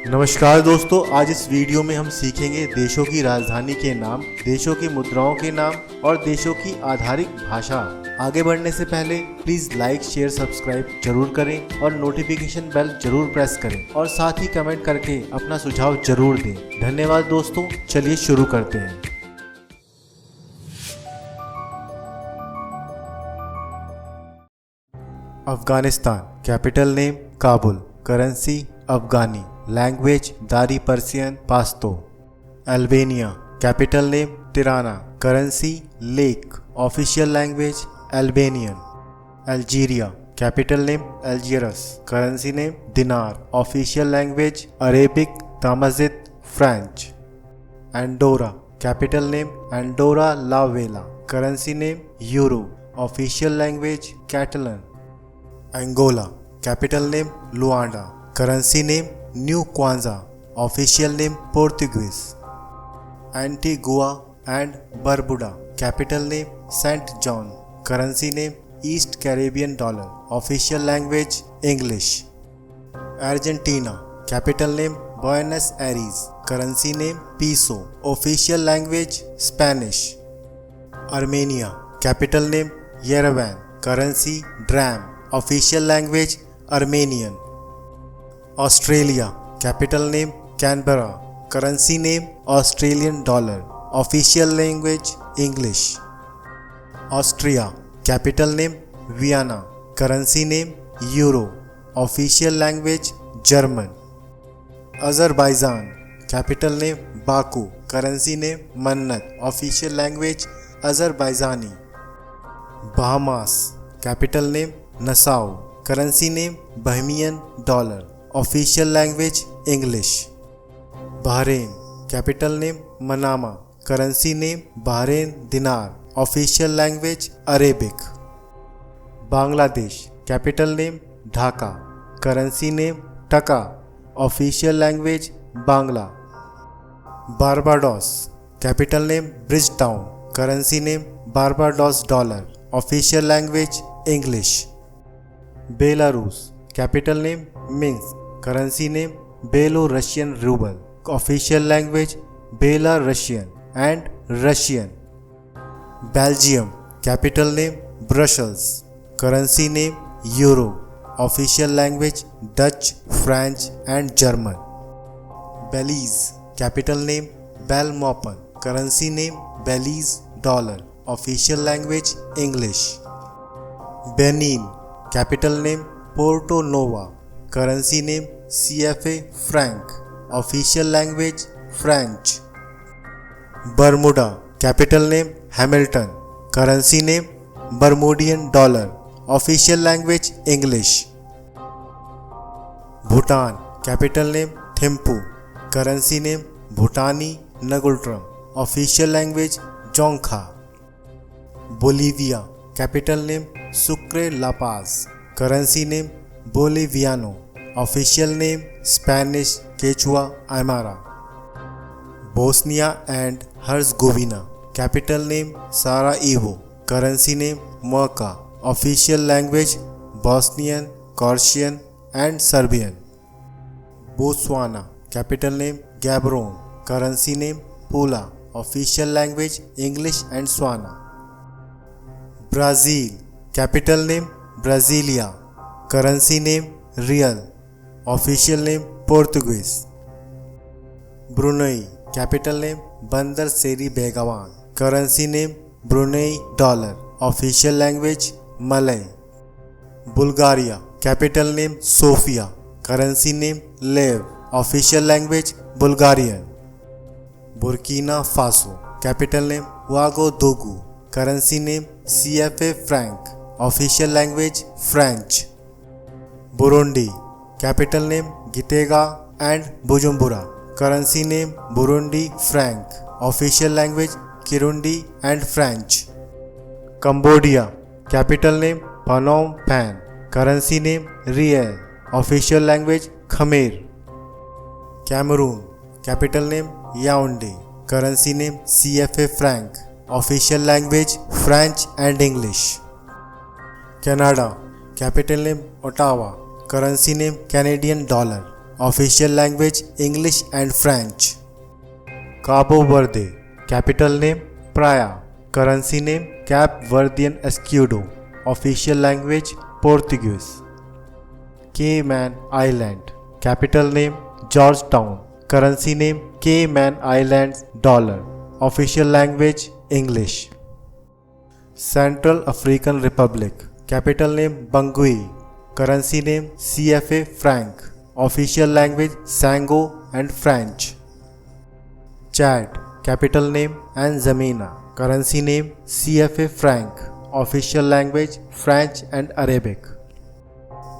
नमस्कार दोस्तों, आज इस वीडियो में हम सीखेंगे देशों की राजधानी के नाम, देशों की मुद्राओं के नाम और देशों की आधारिक भाषा। आगे बढ़ने से पहले प्लीज लाइक, शेयर, सब्सक्राइब जरूर करें और नोटिफिकेशन बेल जरूर प्रेस करें और साथ ही कमेंट करके अपना सुझाव जरूर दें। धन्यवाद दोस्तों, चलिए शुरू करते हैं। Afghanistan, capital name Kabul, currency Afghani, language Dari Persian Pashto. Albania, capital name Tirana, currency lek, official language Albanian. Algeria, capital name Algiers, currency name dinar, official language Arabic, Tamazight, French. Andorra, capital name Andorra la Vella, currency name euro, official language Catalan. Angola, capital name Luanda, currency name new kwanza, official name Portuguese. Antigua and Barbuda, capital name Saint John, currency name East Caribbean dollar, official language English. Argentina, capital name Buenos Aires, currency name peso, official language Spanish. Armenia, capital name Yerevan, currency dram, official language Armenian. Australia, capital name Canberra, currency name Australian dollar, official language English. Austria, capital name Vienna, currency name euro, official language German. Azerbaijan, capital name Baku, currency name manat, official language Azerbaijani. Bahamas, capital name Nassau, currency name Bahamian dollar, official language English. Bahrain, capital name Manama, currency name Bahrain dinar, official language Arabic. Bangladesh, capital name Dhaka, currency name taka, official language Bangla. Barbados, capital name Bridgetown, currency name Barbados dollar, official language English. Belarus, capital name Minsk, currency name Belarusian ruble, official language Belarusian and Russian. Belgium, capital name Brussels, currency name euro, official language Dutch, French and German. Belize, capital name Belmopan, currency name Belize dollar, official language English. Benin, capital name Porto Nova, currency name CFA franc, official language French. Bermuda, capital name Hamilton, currency name Bermudian dollar, official language English. Bhutan, capital name Thimphu, currency name Bhutani ngultrum, official language Dzongkha. Bolivia, capital name Sucre La Paz, currency name boliviano, official name Spanish Quechua Aymara. Bosnia and Herzegovina, capital name Sarajevo, currency name marka, official language Bosnian, Croatian and Serbian. Botswana, capital name Gaborone, currency name pula, official language English and sauna. Brazil, capital name Brasilia, currency name real, official name Portuguese. Brunei, capital name Bandar Seri Begawan, currency name Brunei dollar, official language Malay. Bulgaria, capital name Sofia, currency name lev, official language Bulgarian. Burkina Faso, capital name Ouagadougou, currency name CFA franc, official language French. Burundi, capital name Gitega and Bujumbura, currency name Burundi franc, official language Kirundi and French. Cambodia, capital name Phnom Penh, currency name real, official language Khmer. Cameroon, capital name Yaounde, currency name CFA franc, official language French and English. Canada, capital name Ottawa, currency name Canadian dollar, Official language English and French. Cabo Verde. Capital name Praia. Currency name Cap Verdean Escudo. Official language Portuguese. Cayman Island. Capital name Georgetown. Currency name Cayman Islands dollar. Official language English. Central African Republic. Capital name Bangui. Currency name CFA franc. Official language Sango and French. Chad. Capital name N'Djamena. Currency name CFA franc. Official language French and Arabic.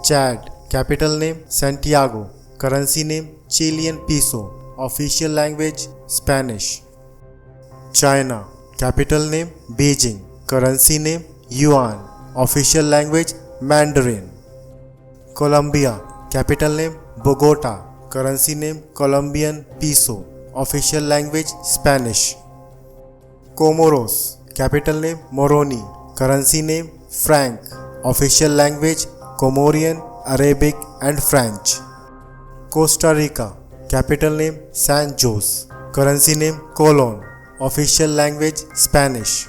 Chad. Capital name Santiago. Currency name Chilean peso. Official language Spanish. China. Capital name Beijing. Currency name Yuan. Official language Mandarin. Colombia. Capital name Bogota. Currency name Colombian peso. Official language Spanish. Comoros. Capital name Moroni. Currency name franc. Official language Comorian, Arabic and French. Costa Rica. Capital name San Jose. Currency name Colon. Official language Spanish.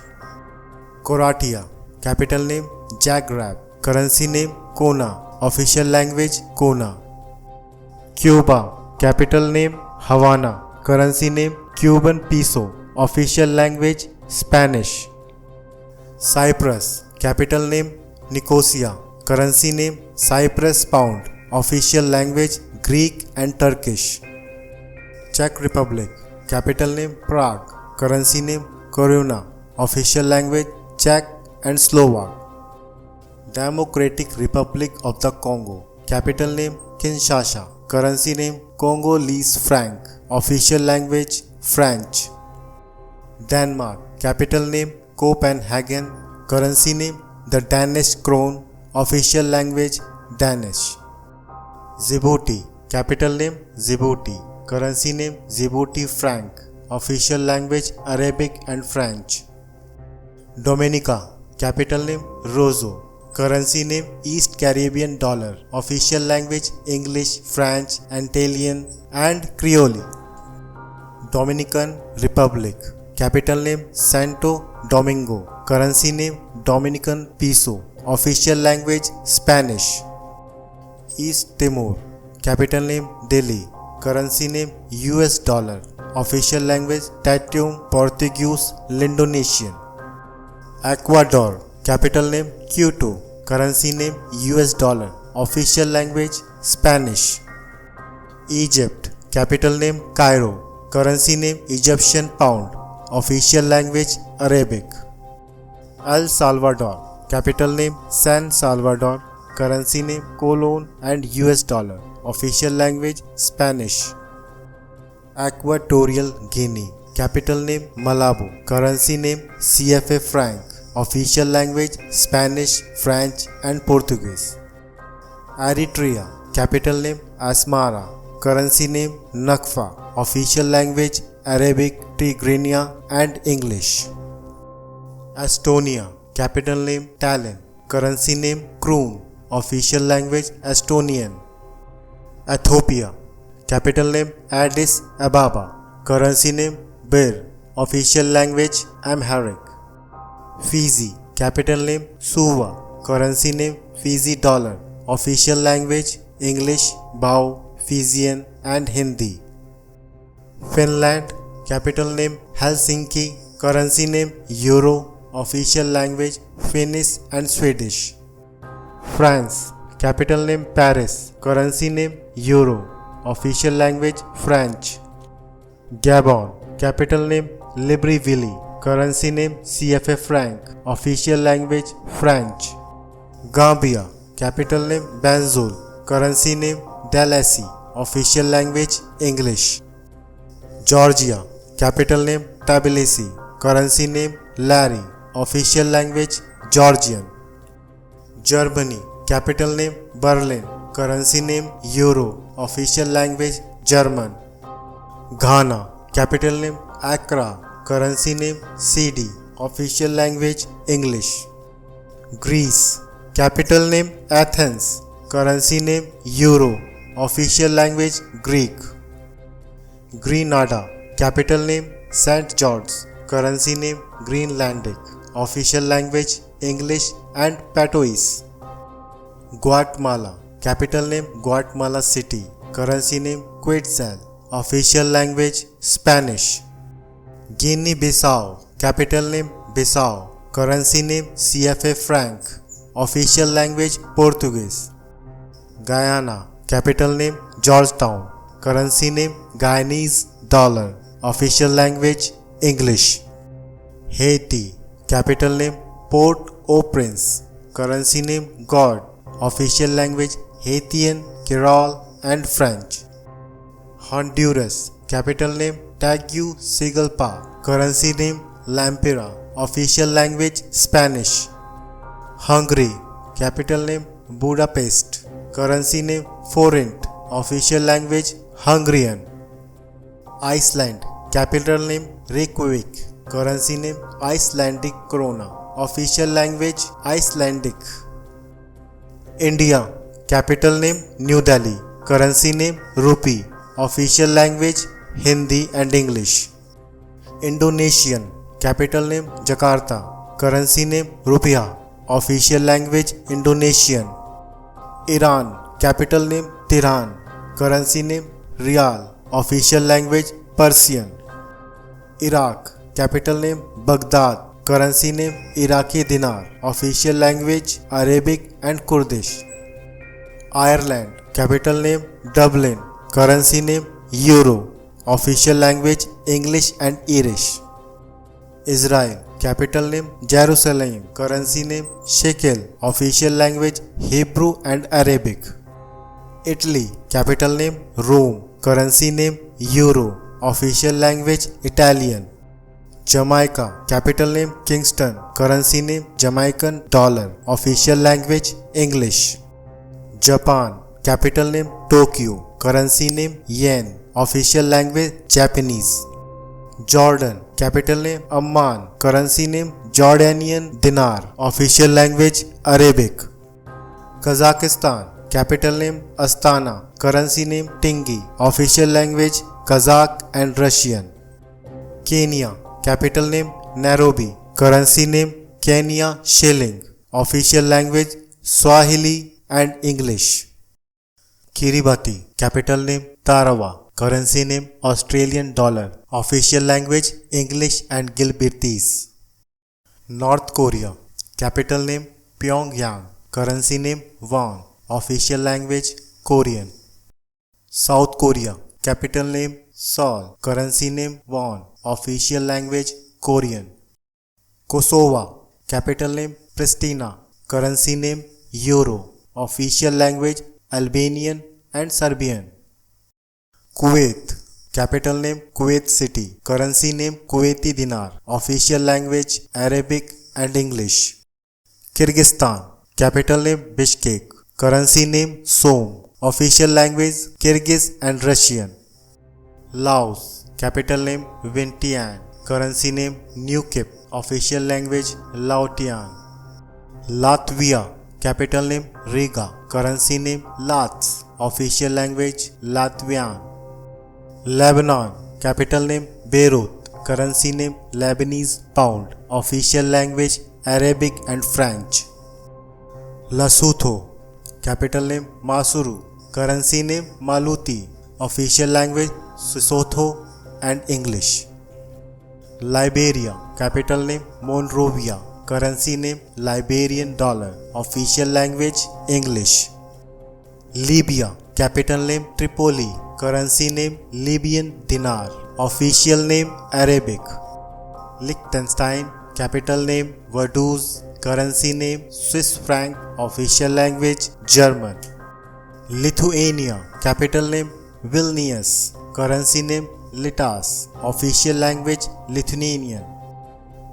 Croatia. Capital name Zagreb. Currency name Kona. Official language Kona. Cuba. Capital name Havana. Currency name Cuban peso. Official language Spanish. Cyprus. Capital name Nicosia. Currency name Cyprus pound. Official language Greek and Turkish. Czech Republic. Capital name Prague. Currency name Koruna. Official language Czech and Slovak. Democratic Republic of the Congo. Capital name Kinshasa. Currency name Congolese franc. Official language French. Denmark. Capital name Copenhagen. Currency name the Danish krone. Official language Danish. Djibouti. Capital name Djibouti. Currency name Djibouti franc. Official language Arabic and French. Dominica. Capital name Roseau. Currency name East Caribbean dollar. Official language English, French, Antillean and Creole. Dominican Republic. Capital name Santo Domingo. Currency name Dominican peso. Official language Spanish. East Timor. Capital name Delhi. Currency name US dollar. Official language Tatum, Portuguese, Indonesian. Ecuador. Capital name Quito. Currency name US dollar. Official language Spanish. Egypt. Capital name Cairo. Currency name Egyptian pound. Official language Arabic. El Salvador. Capital name San Salvador. Currency name Colon and US dollar. Official language Spanish. Equatorial Guinea. Capital name Malabo. Currency name CFA franc. Official language Spanish, French and Portuguese. Eritrea. Capital name Asmara. Currency name Nakfa. Official language Arabic, Tigrinya and English. Estonia. Capital name Tallinn. Currency name Kroon. Official language Estonian. Ethiopia. Capital name Addis Ababa. Currency name Bir. Official language Amharic. Fiji. Capital name Suva. Currency name Fiji dollar. Official language English, Bao, Fijian and Hindi. Finland. Capital name Helsinki. Currency name Euro. Official language Finnish and Swedish. France. Capital name Paris. Currency name Euro. Official language French. Gabon. Capital name Libreville. Currency name CFA franc. Official language French. Gambia. Capital name Banjul. Currency name Dalasi. Official language English. Georgia. Capital name Tbilisi. Currency name Lari. Official language Georgian. Germany. Capital name Berlin. Currency name Euro. Official language German. Ghana. Capital name Accra. Currency name CD. Official language English. Greece. Capital name Athens. Currency name Euro. Official language Greek. Grenada, capital name St. George, currency name Greenlandic, official language English and Patois. Guatemala, capital name Guatemala City, currency name Quetzal, official language Spanish. Guinea-Bissau, capital name Bissau, currency name CFA franc, official language Portuguese. Guyana, capital name Georgetown, currency name Guyanese dollar, official language English. Haiti, capital name Port-au-Prince, currency name God, official language Haitian, Creole and French. Honduras, capital name Tegucigalpa, currency name Lempira, official language Spanish. Hungary, capital name Budapest, currency name Forint, official language Hungarian. Iceland, capital name Reykjavik, currency name Icelandic krona, official language Icelandic. India, capital name New Delhi, currency name Rupee, official language Hindi and English. Indonesian, capital name Jakarta, currency name Rupiah, official language Indonesian. Iran, capital name Tehran, currency name Riyal, official language Persian. Iraq, capital name Baghdad, currency name Iraqi dinar, official language Arabic and Kurdish. Ireland, capital name Dublin, currency name Euro, official language English and Irish. Israel, capital name Jerusalem, currency name Shekel, official language Hebrew and Arabic. Italy, capital name Rome, currency name Euro, official language Italian. Jamaica, capital name Kingston, currency name Jamaican dollar, official language English. Japan, capital name Tokyo, currency name Yen, official language Japanese. Jordan, capital name Amman, currency name Jordanian dinar, official language Arabic. Kazakhstan, capital name Astana, currency name Tingi, official language Kazakh and Russian. Kenya, capital name Nairobi, currency name Kenya shilling, official language Swahili and English. Kiribati, capital name Tarawa, currency name Australian dollar, official language English and Gilbertese. North Korea, capital name Pyongyang, currency name Won, official language Korean. South Korea, capital name Seoul, currency name Won, official language Korean. Kosovo, capital name Pristina, currency name Euro, official language Albanian and Serbian. Kuwait, capital name Kuwait City, currency name Kuwaiti dinar, official language Arabic and English. Kyrgyzstan, capital name Bishkek, currency name Som, official language Kyrgyz and Russian. Laos, capital name Vientiane, currency name Newkip, official language Laotian. Latvia, capital name Riga, currency name Lats, official language Latvian. Lebanon, capital name Beirut, currency name Lebanese pound, official language Arabic and French. Lesotho, capital name Masuru, currency name Maluti, official language Sesotho and English. Liberia, capital name Monrovia, currency name Liberian dollar, official language English. Libya, capital name Tripoli, currency name Libyan dinar, official name Arabic. Liechtenstein, capital name Vaduz, currency name Swiss franc, official language German. Lithuania, capital name Vilnius, currency name Litas, official language Lithuanian.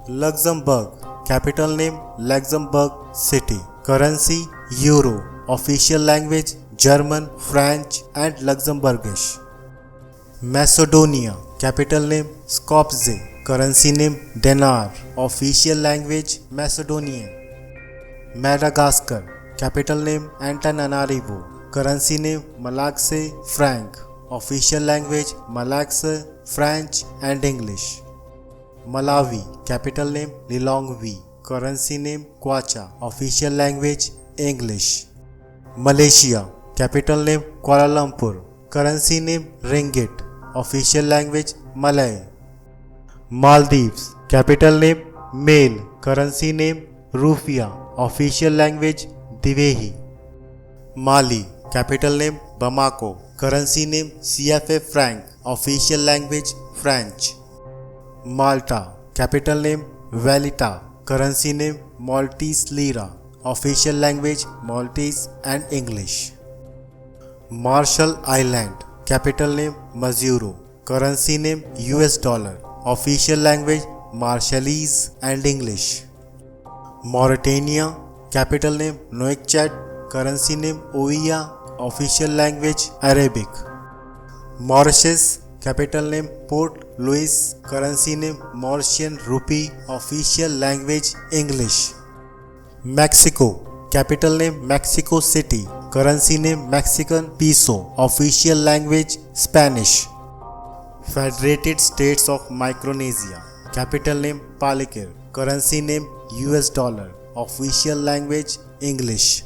Luxembourg, capital name Luxembourg City, currency Euro, official language German, French and Luxembourgish. Macedonia, capital name Skopje, currency name Dinar, official language Macedonian. Madagascar, capital name Antananarivo, currency name Malagasy franc, official language Malagasy, French and English. Malawi, capital name Lilongwe, currency name Kwacha, official language English. Malaysia, capital name Kuala Lumpur, currency name Ringgit, official language Malay. Maldives, capital name Male, currency name Rupiah, official language Divehi. Mali, capital name Bamako, currency name CFA franc, official language French. Malta, capital name Valletta, currency name Maltese lira, official language Maltese and English. Marshall Island, capital name Majuro, currency name US dollar, official language Marshallese and English. Mauritania, capital name Nouakchott, currency name Oia, official language Arabic. Mauritius, capital name Port Louis, currency name Mauritian rupee, official language English. Mexico, capital name Mexico City, currency name Mexican peso, official language Spanish. Federated States of Micronesia, capital name Palikir, currency name US dollar, official language English.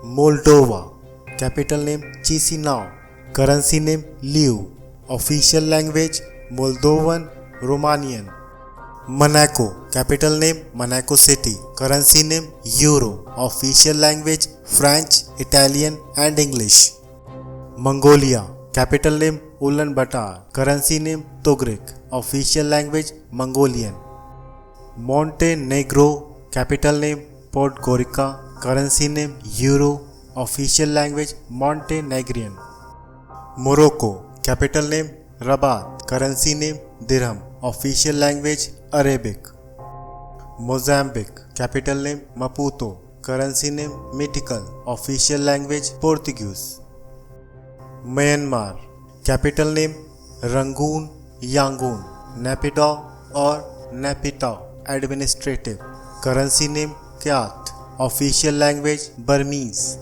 Moldova, capital name Chisinau, currency name Liu, official language Moldovan Romanian. Monaco, capital name Monaco City, currency name Euro, official language French, Italian and English. Mongolia, capital name Ulaanbaatar, currency name Togrik, official language Mongolian. Montenegro, capital name Podgorica, currency name Euro, official language Montenegrin. Morocco, capital name Rabat, currency name Dirham, official language Arabic. Mozambique, capital name Maputo, currency name Mytical, official language Portuguese. Myanmar, capital name Rangoon, Yangon, Naypyidaw or Naypyidaw, administrative, currency name Kyat, official language Burmese.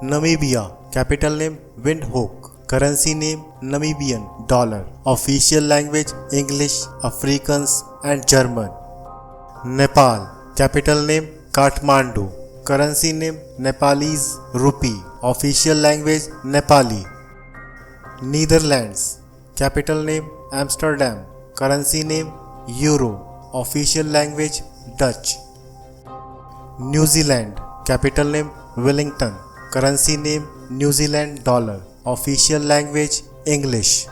Namibia, capital name Windhoek, currency name Namibian dollar, official language English, Afrikaans and German. Nepal, capital name Kathmandu, currency name Nepalese rupee, official language Nepali. Netherlands, capital name Amsterdam, currency name Euro, official language Dutch. New Zealand, capital name Wellington, currency name New Zealand dollar, official language English.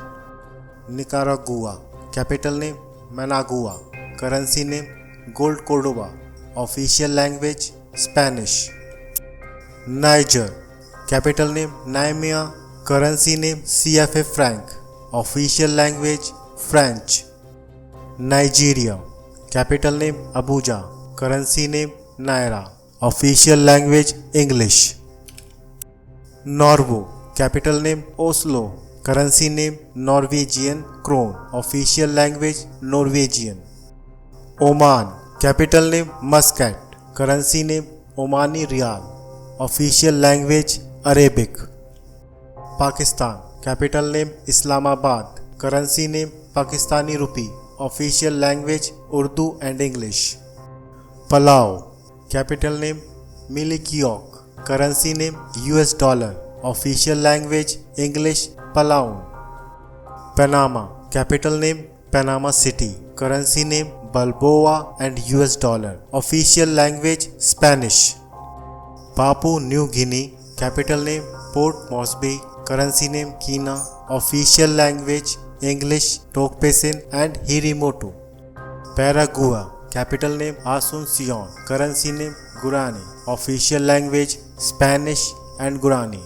Nicaragua, capital name Managua, currency name Gold Cordoba, official language Spanish. Niger, capital name Niamey, currency name CFA franc, official language French. Nigeria, capital name Abuja, currency name Naira, official language English. Norway, capital name Oslo, currency name Norwegian krone, official language Norwegian. Oman, capital name Muscat, currency name Omani Riyal, official language Arabic. Pakistan, capital name Islamabad, currency name Pakistani rupee, official language Urdu and English. Palau, capital name Milikiok, currency name US dollar, official language English Palaun. Panama, capital name Panama City, currency name Balboa and US dollar, official language Spanish. Papua New Guinea, capital name Port Moresby, currency name Kina, official language English Tokpesin and Hirimoto. Paraguay, capital name Asuncion, currency name Guarani, official language Spanish and Guarani.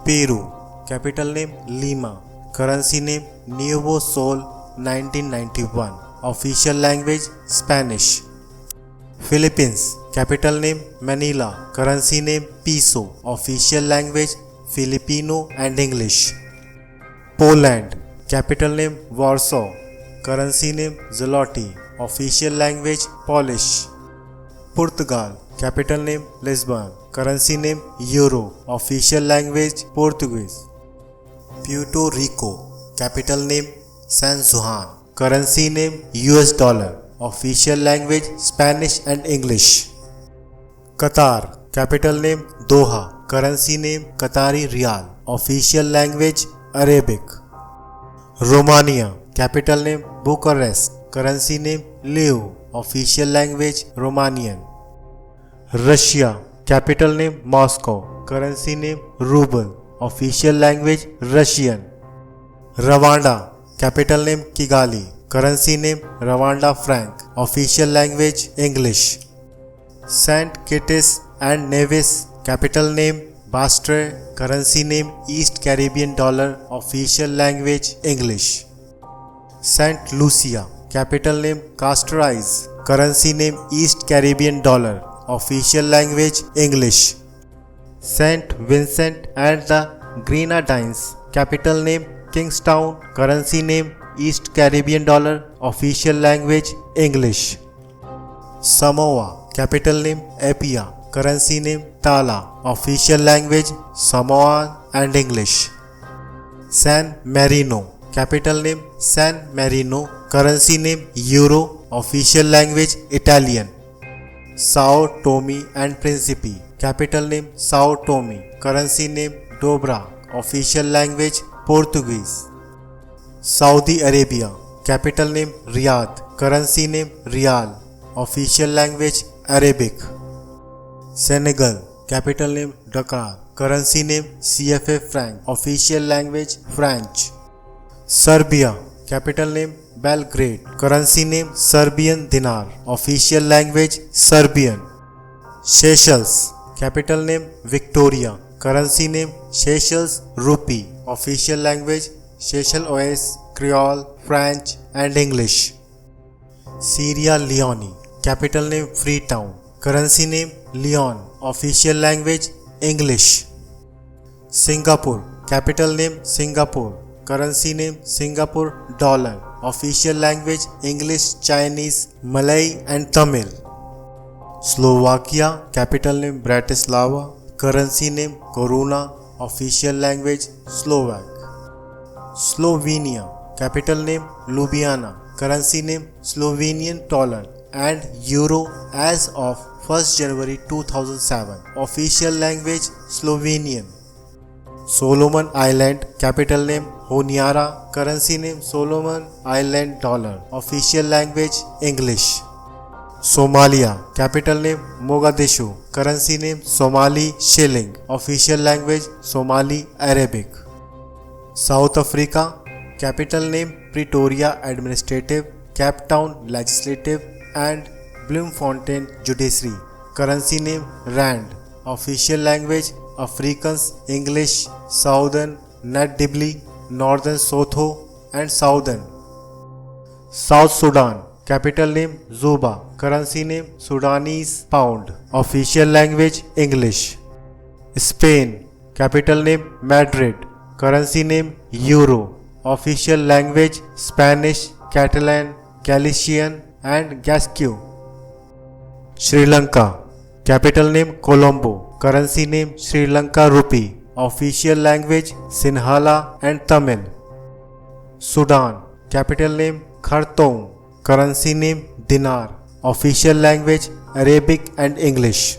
Peru, capital name Lima, currency name Nuevo Sol 1991, official language Spanish. Philippines, capital name Manila, currency name Peso, official language Filipino and English. Poland, capital name Warsaw, currency name Zloty, official language Polish. Portugal, capital name Lisbon, currency name Euro, official language Portuguese. Puerto Rico, capital name San Juan, currency name US dollar, official language Spanish and English. Qatar, capital name Doha, currency name Qatari Riyal, official language Arabic. Romania, capital name Bucharest, currency name Leu, official language Romanian. Russia, capital name Moscow, currency name Ruble, official language Russian. Rwanda, capital name Kigali, currency name Rwanda franc, official language English. Saint Kitts and Nevis, capital name Bastre, currency name East Caribbean dollar, official language English. Saint Lucia, capital name Castries, currency name East Caribbean dollar, official language English. Saint Vincent and the Grenadines, capital name Kingstown, currency name East Caribbean dollar, official language English. Samoa, capital name Apia, currency name Tala, official language Samoan and English. San Marino, capital name San Marino, currency name Euro, official language Italian. Sao Tome and Principe, capital name Sao Tome, currency name Dobra, official language Portuguese. Saudi Arabia, capital name Riyadh, currency name Riyal, official language Arabic. Senegal, capital name Dakar, currency name CFA franc, official language French. Serbia, capital name Belgrade, currency name Serbian dinar, official language Serbian. Seychelles, capital name Victoria, currency name Seychelles rupee, official language Seychelles Creole, French and English. Sierra Leone, capital name Freetown, currency name Leon, official language English. Singapore, capital name Singapore, currency name Singapore dollar, official language English, Chinese, Malay and Tamil. Slovakia, capital name Bratislava, currency name Koruna, official language Slovak. Slovenia, capital name Ljubljana, currency name Slovenian tolar and euro as of 1st January 2007, official language Slovenian. Solomon Island, capital name Honiara, currency name Solomon Island dollar, official language English. Somalia, capital name Mogadishu, currency name Somali shilling, official language Somali Arabic. South Africa, capital name Pretoria administrative, Cape Town legislative and Bloemfontein judiciary, currency name Rand, official language Afrikaans, English, Southern Ndebele, Northern Sotho and Southern. South Sudan, capital name Juba, currency name Sudanese pound, official language English. Spain, capital name Madrid, currency name Euro, official language Spanish, Catalan, Galician and Gasque. Sri Lanka, capital name Colombo, currency name Sri Lanka rupee, official language Sinhala and Tamil. Sudan, capital name Khartoum, currency name dinar, official language Arabic and English.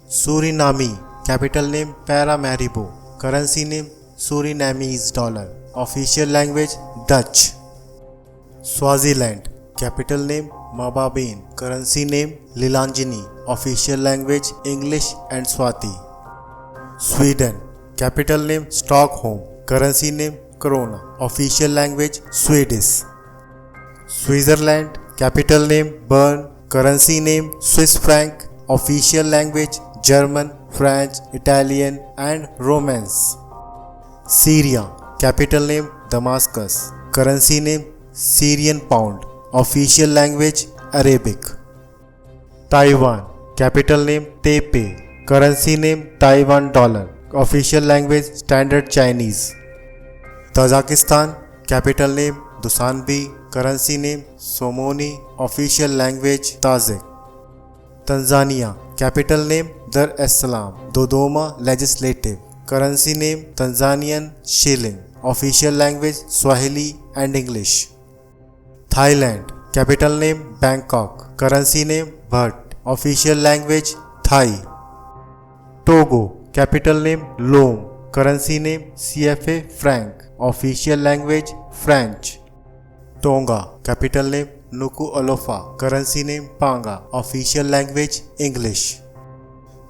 Suriname, capital name Paramaribo, currency name Surinamese dollar, official language Dutch. Swaziland, capital name Mababane, currency name Lilanjini, official language English and Swati. Sweden, capital name Stockholm, currency name Krona, official language Swedish. Switzerland, capital name Bern, currency name Swiss franc, official language German, French, Italian and Romance. Syria, capital name Damascus, currency name Syrian pound, official language Arabic. Taiwan, capital name Taipei, currency name Taiwan dollar, official language Standard Chinese. Tajikistan, capital name Dusanbe, currency name Somoni, official language Tajik. Tanzania. Capital name Dar es Salaam. Dodoma Legislative. Currency name Tanzanian shilling. Official language Swahili and English. Thailand. Capital name Bangkok. Currency name Baht. Official language Thai. Togo. Capital name Lome. Currency name CFA franc. Official language French. Tonga. Capital name Nuku'alofa. Currency name Panga. Official language English.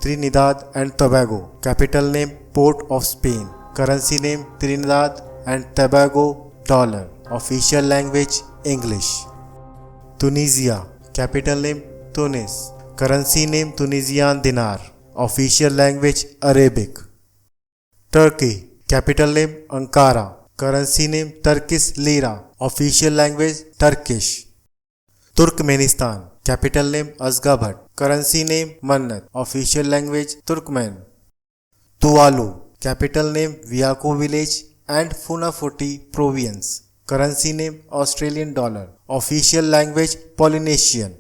Trinidad and Tobago. Capital name Port of Spain. Currency name Trinidad and Tobago dollar. Official language English. Tunisia. Capital name Tunis. Currency name Tunisian dinar. Official language Arabic. Turkey. Capital name Ankara. Currency name Turkish lira. Official language Turkish. Turkmenistan. Capital name Ashgabat. Currency name Mannat. Official language Turkmen. Tuvalu. Capital name Viako village and Funafuti province. Currency name Australian dollar. Official language Polynesian.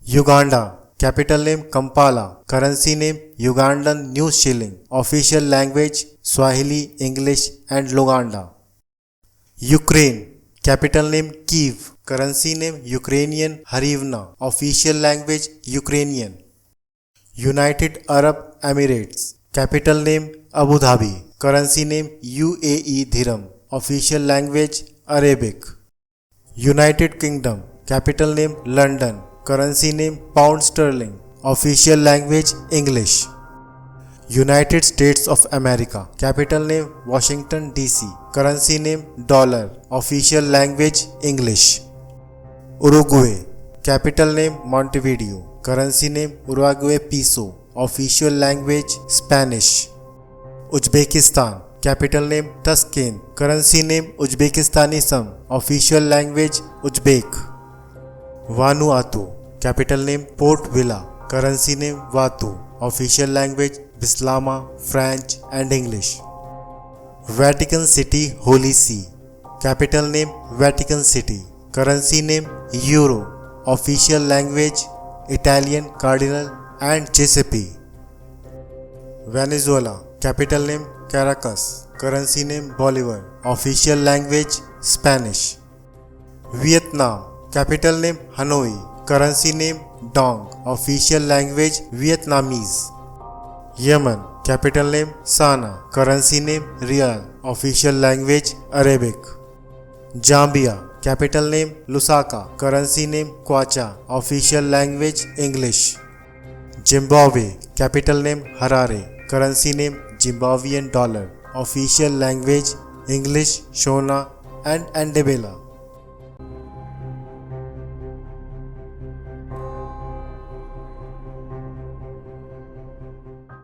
Uganda. Capital name Kampala. Currency name Ugandan New Shilling. Official language Swahili, English and Luganda. Ukraine. Capital name Kyiv. Currency name Ukrainian Hryvnia. Official language Ukrainian. United Arab Emirates. Capital name Abu Dhabi. Currency name UAE Dirham. Official language Arabic. United Kingdom. Capital name London. Currency name Pound Sterling. Official language English. United States of America. Capital name Washington DC. Currency name Dollar. Official language English. Uruguay. Capital name Montevideo. Currency name Uruguay Peso. Official language Spanish. Uzbekistan. Capital name Tashkent. Currency name Uzbekistani Sam. Official language Uzbek. Vanuatu. Capital name Port Vila. Currency name Vaatu. Official language Bislama, French and English. Vatican City Holy See. Capital name Vatican City. Currency name Euro. Official language Italian Cardinal and Giuseppe. Venezuela. Capital name Caracas. Currency name Bolivar. Official language Spanish. Vietnam. Capital name Hanoi. Currency name Dong. Official language Vietnamese. Yemen. Capital name Sana. Currency name Riyal. Official language Arabic. Zambia. Capital name Lusaka. Currency name Kwacha. Official language English. Zimbabwe. Capital name Harare. Currency name Zimbabwean dollar. Official language English, Shona and Andebela.